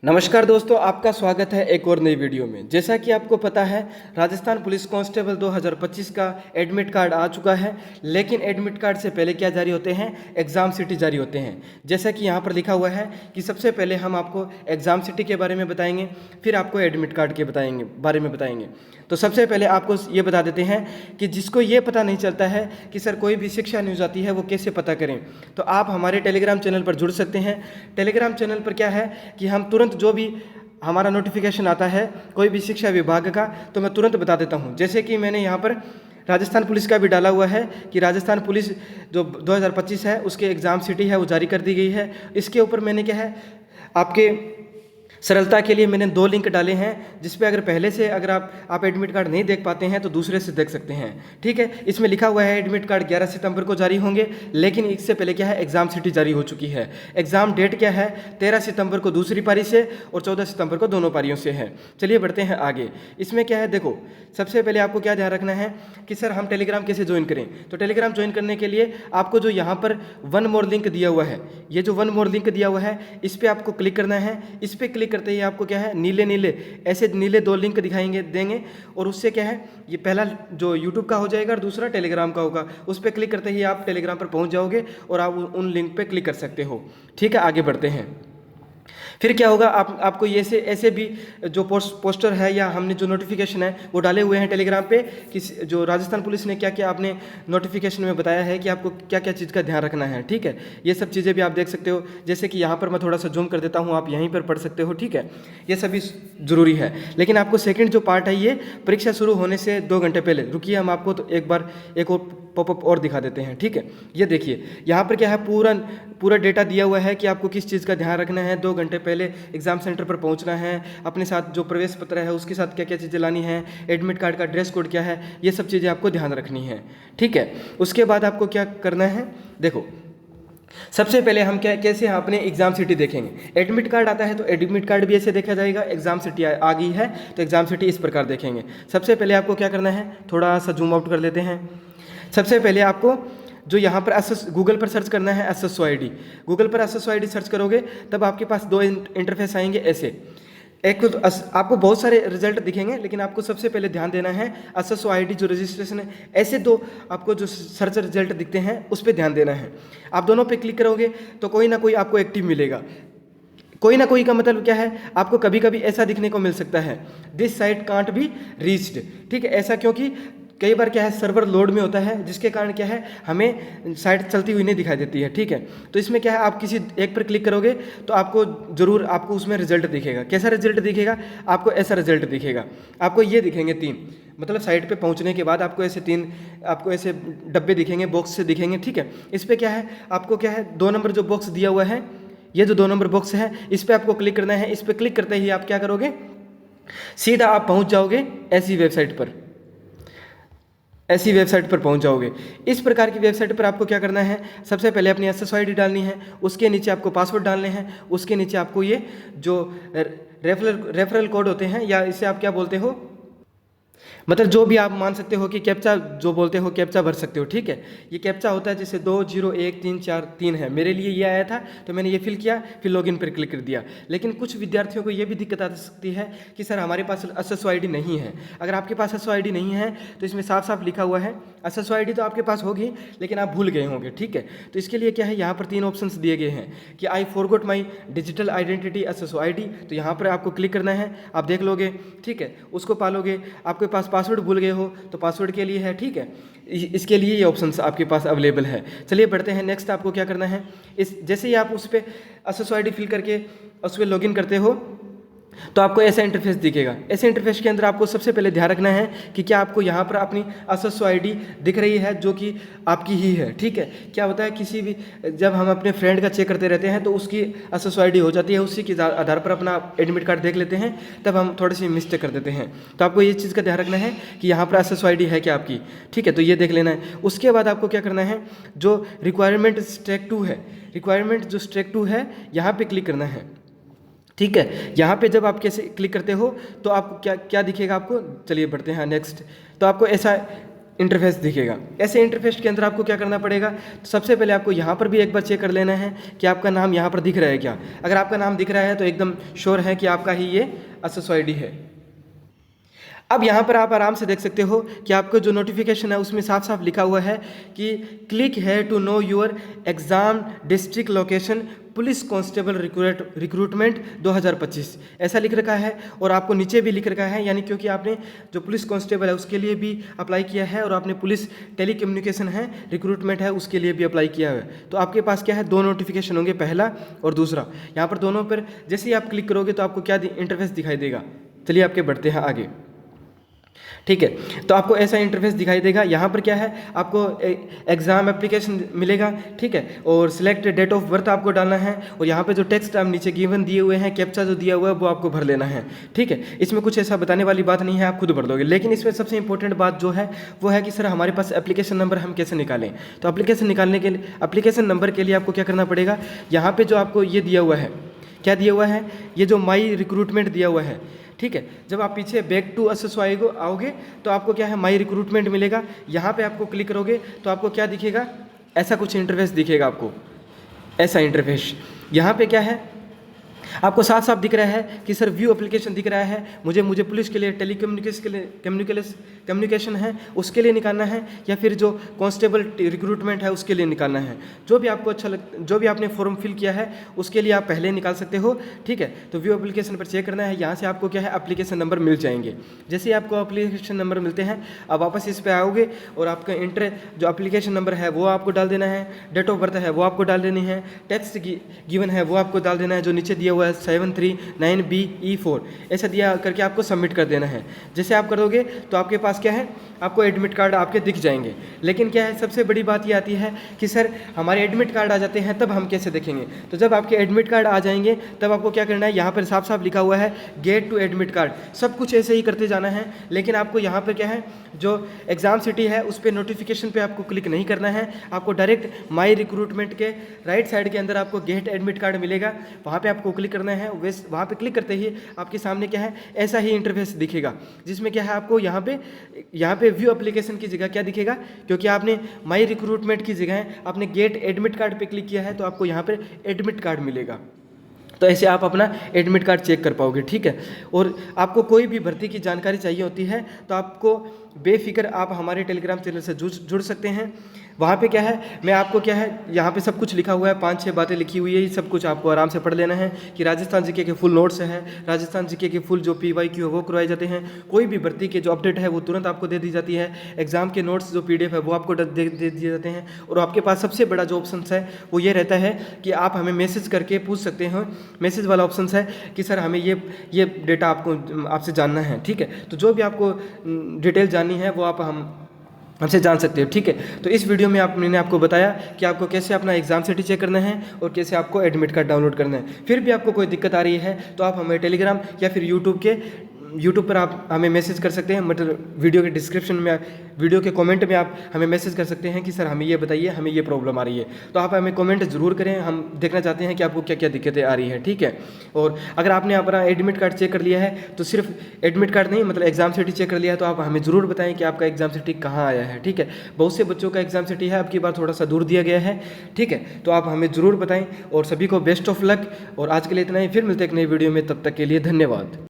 नमस्कार दोस्तों, आपका स्वागत है एक और नई वीडियो में। जैसा कि आपको पता है, राजस्थान पुलिस कांस्टेबल 2025 का एडमिट कार्ड आ चुका है। लेकिन एडमिट कार्ड से पहले क्या जारी होते हैं? एग्ज़ाम सिटी जारी होते हैं। जैसा कि यहाँ पर लिखा हुआ है कि सबसे पहले हम आपको एग्ज़ाम सिटी के बारे में बताएंगे, फिर आपको एडमिट कार्ड के बारे में बताएंगे। तो सबसे पहले आपको ये बता देते हैं कि जिसको ये पता नहीं चलता है कि सर कोई भी शिक्षा न्यूज़ आती है वो कैसे पता करें, तो आप हमारे टेलीग्राम चैनल पर जुड़ सकते हैं। टेलीग्राम चैनल पर क्या है कि हम तुरंत जो भी हमारा नोटिफिकेशन आता है कोई भी शिक्षा विभाग का, तो मैं तुरंत बता देता हूँ। जैसे कि मैंने यहाँ पर राजस्थान पुलिस का भी डाला हुआ है कि राजस्थान पुलिस जो 2025 है उसके एग्ज़ाम सिटी है वो जारी कर दी गई है। इसके ऊपर मैंने क्या है, आपके सरलता के लिए मैंने 2 लिंक डाले हैं, जिस पे अगर पहले से अगर आप एडमिट कार्ड नहीं देख पाते हैं तो दूसरे से देख सकते हैं। ठीक है, इसमें लिखा हुआ है एडमिट कार्ड 11 सितंबर को जारी होंगे, लेकिन इससे पहले क्या है, एग्ज़ाम सिटी जारी हो चुकी है। एग्ज़ाम डेट क्या है, 13 सितंबर को दूसरी पारी से और 14 सितंबर को दोनों पारियों से है। चलिए बढ़ते हैं आगे। इसमें क्या है, देखो सबसे पहले आपको क्या ध्यान रखना है कि सर हम टेलीग्राम कैसे ज्वाइन करें। तो टेलीग्राम ज्वाइन करने के लिए आपको जो यहाँ पर वन मोर लिंक दिया हुआ है, ये जो वन मोर लिंक दिया हुआ है इस पर आपको क्लिक करना है। इस पर क्लिक करते ही आपको क्या है, नीले नीले ऐसे नीले 2 लिंक दिखाएंगे देंगे, और उससे क्या है, ये पहला जो यूट्यूब का हो जाएगा और दूसरा टेलीग्राम का होगा। उस पर क्लिक करते ही आप टेलीग्राम पर पहुंच जाओगे और आप उन लिंक पे क्लिक कर सकते हो। ठीक है, आगे बढ़ते हैं। फिर क्या होगा, आपको ये ऐसे भी जो पोस्टर है या हमने जो नोटिफिकेशन है वो डाले हुए हैं टेलीग्राम पे कि जो राजस्थान पुलिस ने क्या क्या आपने नोटिफिकेशन में बताया है कि आपको क्या क्या चीज़ का ध्यान रखना है। ठीक है, ये सब चीज़ें भी आप देख सकते हो। जैसे कि यहाँ पर मैं थोड़ा सा जूम कर देता हूँ, आप यहीं पर पढ़ सकते हो। ठीक है, ये सभी ज़रूरी है। लेकिन आपको सेकेंड जो पार्ट है, ये परीक्षा शुरू होने से 2 घंटे पहले रुकिए, हम आपको तो एक और पॉपअप और दिखा देते हैं। ठीक है, ये देखिए यहाँ पर क्या है, पूरा डेटा दिया हुआ है कि आपको किस चीज़ का ध्यान रखना है। 2 घंटे पहले एग्ज़ाम सेंटर पर पहुंचना है, अपने साथ जो प्रवेश पत्र है उसके साथ क्या क्या चीज़ें लानी है, एडमिट कार्ड का ड्रेस कोड क्या है, ये सब चीज़ें आपको ध्यान रखनी है। ठीक है, उसके बाद आपको क्या करना है, देखो सबसे पहले हम कैसे अपने एग्ज़ाम सिटी देखेंगे। एडमिट कार्ड आता है तो एडमिट कार्ड भी ऐसे देखा जाएगा। एग्ज़ाम सिटी आ गई है तो एग्ज़ाम सिटी इस प्रकार देखेंगे। सबसे पहले आपको क्या करना है, थोड़ा सा जूम आउट कर लेते हैं। सबसे पहले आपको जो यहाँ पर गूगल पर सर्च करना है एसएसओ आईडी। गूगल पर एसएसओ आईडी सर्च करोगे तब आपके पास 2 इंटरफेस आएंगे ऐसे। एक तो आपको बहुत सारे रिजल्ट दिखेंगे, लेकिन आपको सबसे पहले ध्यान देना है एसएसओ आईडी जो रजिस्ट्रेशन है, ऐसे 2 आपको जो सर्च रिजल्ट दिखते हैं उस पर ध्यान देना है। आप दोनों पे क्लिक करोगे तो कोई ना कोई आपको एक्टिव मिलेगा। कोई ना कोई का मतलब क्या है, आपको कभी कभी ऐसा दिखने को मिल सकता है, this site can't be reached. ठीक है, ऐसा क्योंकि कई बार क्या है, सर्वर लोड में होता है, जिसके कारण क्या है हमें साइट चलती हुई नहीं दिखाई देती है। ठीक है, तो इसमें क्या है, आप किसी एक पर क्लिक करोगे तो आपको ज़रूर आपको उसमें रिजल्ट दिखेगा। कैसा रिजल्ट दिखेगा, आपको ऐसा रिजल्ट दिखेगा। आपको ये दिखेंगे 3, मतलब साइट पे पहुंचने के बाद आपको ऐसे 3 आपको ऐसे डब्बे दिखेंगे, बॉक्स से दिखेंगे। ठीक है, इस पर क्या है, आपको क्या है, 2 नंबर जो बॉक्स दिया हुआ है, ये जो 2 नंबर बॉक्स है इस पर आपको क्लिक करना है। इस पर क्लिक करते ही आप क्या करोगे, सीधा आप पहुंच जाओगे ऐसी वेबसाइट पर पहुंच जाओगे। इस प्रकार की वेबसाइट पर आपको क्या करना है, सबसे पहले अपनी एसएसओ आईडी डालनी है, उसके नीचे आपको पासवर्ड डालने हैं, उसके नीचे आपको ये जो रेफरल कोड होते हैं, या इसे आप क्या बोलते हो, मतलब जो भी आप मान सकते हो कि कैप्चा जो बोलते हो, कैप्चा भर सकते हो। ठीक है, ये कैप्चा होता है जैसे 201343 है। मेरे लिए ये आया था तो मैंने ये फिल किया, फिर लॉगिन पर क्लिक कर दिया। लेकिन कुछ विद्यार्थियों को ये भी दिक्कत आ सकती है कि सर हमारे पास एसएसओ आईडी नहीं है। अगर आपके पास एसएसओ आईडी नहीं है तो इसमें साफ साफ लिखा हुआ है, एसएसओ आईडी तो आपके पास होगी लेकिन आप भूल गए होंगे। ठीक है, तो इसके लिए क्या है, यहाँ पर 3 ऑप्शंस दिए गए हैं कि I forgot my digital identity SSO ID. तो यहाँ पर आपको क्लिक करना है, आप देख लोगे। ठीक है, उसको पालोगे। आपके पास पासवर्ड भूल गए हो तो पासवर्ड के लिए है। ठीक है, इसके लिए ये ऑप्शंस आपके पास अवेलेबल है। चलिए बढ़ते हैं नेक्स्ट। आपको क्या करना है, जैसे ही आप उस पर एसएसओ आईडी फिल करके उस पर लॉगिन करते हो तो आपको ऐसा इंटरफेस दिखेगा। ऐसे इंटरफेस के अंदर आपको सबसे पहले ध्यान रखना है कि क्या आपको यहाँ पर अपनी एसएसओ आईडी दिख रही है जो कि आपकी ही है। ठीक है, क्या होता है, किसी भी जब हम अपने फ्रेंड का चेक करते रहते हैं तो उसकी एसएसओ आईडी हो जाती है, उसी के आधार पर अपना एडमिट कार्ड देख लेते हैं, तब हम थोड़ी सी मिस्टेक कर देते हैं। तो आपको ये चीज़ का ध्यान रखना है कि यहाँ पर एसएसओ आईडी है क्या आपकी। ठीक है, तो ये देख लेना है। उसके बाद आपको क्या करना है, जो रिक्वायरमेंट स्ट्रैक 2 है, रिक्वायरमेंट जो स्ट्रैक 2 है यहाँ पर क्लिक करना है। ठीक है, यहाँ पे जब आप कैसे क्लिक करते हो तो आपको क्या क्या दिखेगा आपको। चलिए बढ़ते हैं नेक्स्ट। तो आपको ऐसा इंटरफेस दिखेगा। ऐसे इंटरफेस के अंदर आपको क्या करना पड़ेगा, तो सबसे पहले आपको यहाँ पर भी एक बार चेक कर लेना है कि आपका नाम यहाँ पर दिख रहा है क्या। अगर आपका नाम दिख रहा है तो एकदम श्योर है कि आपका ही ये एसएसओ आईडी है। अब यहाँ पर आप आराम से देख सकते हो कि आपको जो नोटिफिकेशन है उसमें साफ साफ लिखा हुआ है कि click here to know your exam district location police constable recruitment 2025 ऐसा लिख रखा है। और आपको नीचे भी लिख रखा है, यानी क्योंकि आपने जो पुलिस कांस्टेबल है उसके लिए भी अप्लाई किया है और आपने पुलिस टेली कम्युनिकेशन है रिक्रूटमेंट है उसके लिए भी अप्लाई किया है। तो आपके पास क्या है, दो नोटिफिकेशन होंगे, पहला और दूसरा। यहाँ पर दोनों पर जैसे ही आप क्लिक करोगे तो आपको क्या इंटरफेस दिखाई देगा। चलिए आपके बढ़ते हैं आगे। ठीक है, तो आपको ऐसा इंटरफेस दिखाई देगा। यहाँ पर क्या है, आपको एग्ज़ाम एप्लीकेशन मिलेगा। ठीक है, और सिलेक्ट डेट ऑफ बर्थ आपको डालना है और यहाँ पे जो टेक्स्ट आप नीचे गिवन दिए हुए हैं, कैप्चा जो दिया हुआ है वो आपको भर लेना है। ठीक है, इसमें कुछ ऐसा बताने वाली बात नहीं है, आप खुद भर दोगे। लेकिन इसमें सबसे इंपॉर्टेंट बात जो है वो है कि सर हमारे पास एप्लीकेशन नंबर हम कैसे निकालें। तो एप्लीकेशन निकालने के लिए, एप्लीकेशन नंबर के लिए आपको क्या करना पड़ेगा, यहाँ पर जो आपको ये दिया हुआ है, क्या दिया हुआ है, ये जो माई रिक्रूटमेंट दिया हुआ है। ठीक है, जब आप पीछे बैक टू एसएसओ आओगे तो आपको क्या है, माई रिक्रूटमेंट मिलेगा। यहाँ पे आपको क्लिक करोगे तो आपको क्या दिखेगा, ऐसा कुछ इंटरफेस दिखेगा आपको, ऐसा इंटरफेस। यहाँ पे क्या है, आपको साफ साफ दिख रहा है कि सर व्यू एप्लीकेशन दिख रहा है, मुझे पुलिस के लिए टेली कम्युनिकेशन है उसके लिए निकालना है, या फिर जो कांस्टेबल रिक्रूटमेंट है उसके लिए निकालना है। जो भी आपको अच्छा जो भी आपने फॉर्म फिल किया है उसके लिए आप पहले निकाल सकते हो। ठीक है, तो व्यू एप्लीकेशन पर चेक करना है, यहाँ से आपको क्या है एप्लीकेशन नंबर मिल जाएंगे। जैसे ही आपको एप्लीकेशन नंबर मिलते हैं आप वापस इस पर आओगे और आपका जो एप्लीकेशन नंबर है वो आपको डाल देना है, डेट ऑफ बर्थ है वो आपको डाल देनी है, टेक्स्ट गिवन है वो आपको डाल देना है, जो नीचे दिया हुआ है 739BE4 ऐसा दिया करके आपको सबमिट कर देना है। जैसे आप करोगे तो आपके पास क्या है, आपको एडमिट कार्ड आपके दिख जाएंगे। लेकिन क्या है, सबसे बड़ी बात ये आती है कि सर हमारे एडमिट कार्ड आ जाते हैं तब हम कैसे देखेंगे। तो जब आपके एडमिट कार्ड आ जाएंगे तब आपको क्या करना है, यहाँ पर साफ साफ लिखा हुआ है गेट टू एडमिट कार्ड। सब कुछ ऐसे ही करते जाना है, लेकिन आपको यहाँ पर क्या है, जो एग्ज़ाम सिटी है उस पर नोटिफिकेशन पे आपको क्लिक नहीं करना है। आपको डायरेक्ट माई रिक्रूटमेंट के राइट साइड के अंदर आपको गेट एडमिट कार्ड मिलेगा, वहाँ पे आपको क्लिक करना है। वहाँ पे क्लिक करते ही आपके सामने क्या है, ऐसा ही इंटरफेस दिखेगा, जिसमें क्या है आपको यहाँ पे व्यू एप्लीकेशन की जगह क्या दिखेगा, क्योंकि आपने माई रिक्रूटमेंट की जगह आपने गेट एडमिट कार्ड पे क्लिक किया है तो आपको यहाँ पर एडमिट कार्ड मिलेगा। तो ऐसे आप अपना एडमिट कार्ड चेक कर पाओगे। ठीक है, और आपको कोई भी भर्ती की जानकारी चाहिए होती है तो आपको बेफिक्र आप हमारे टेलीग्राम चैनल से जुड़ सकते हैं। वहाँ पे क्या है, मैं आपको क्या है, यहाँ पे सब कुछ लिखा हुआ है, 5-6 बातें लिखी हुई है, ये सब कुछ आपको आराम से पढ़ लेना है कि राजस्थान जीके के फुल नोट्स हैं, राजस्थान जीके के फुल जो PYQ है वो करवाए जाते हैं, कोई भी भर्ती के जो अपडेट है वो तुरंत आपको दे दी जाती है, एग्जाम के नोट्स जो PDF है वो आपको दे दिए जाते हैं। और आपके पास सबसे बड़ा जो ऑप्शन है वो ये रहता है कि आप हमें मैसेज करके पूछ सकते हैं। मैसेज वाला ऑप्शन है कि सर हमें ये डेटा आपसे जानना है। ठीक है, तो जो भी आपको डिटेल जाननी है वो आप हमसे जान सकते हो। ठीक है, तो इस वीडियो में मैंने आपको बताया कि आपको कैसे अपना एग्जाम सिटी चेक करना है और कैसे आपको एडमिट कार्ड डाउनलोड करना है। फिर भी आपको कोई दिक्कत आ रही है तो आप हमें टेलीग्राम या फिर यूट्यूब पर आप हमें मैसेज कर सकते हैं, मतलब वीडियो के डिस्क्रिप्शन में, वीडियो के कमेंट में आप हमें मैसेज कर सकते हैं कि सर हमें ये बताइए, हमें ये प्रॉब्लम आ रही है। तो आप हमें कमेंट ज़रूर करें, हम देखना चाहते हैं कि आपको क्या क्या दिक्कतें आ रही हैं। ठीक है, और अगर आपने अपना एडमिट कार्ड चेक कर लिया है तो सिर्फ एडमिट कार्ड नहीं, मतलब एग्जाम सिटी चेक कर लिया है तो आप हमें ज़रूर बताएं कि आपका एग्जाम सिटी कहाँ आया है। ठीक है, बहुत से बच्चों का एग्जाम सिटी है, अब की बार थोड़ा सा दूर दिया गया है। ठीक है, तो आप हमें ज़रूर बताएं और सभी को बेस्ट ऑफ लक। और आज के लिए इतना ही, फिर मिलते हैं एक नई वीडियो में, तब तक के लिए धन्यवाद।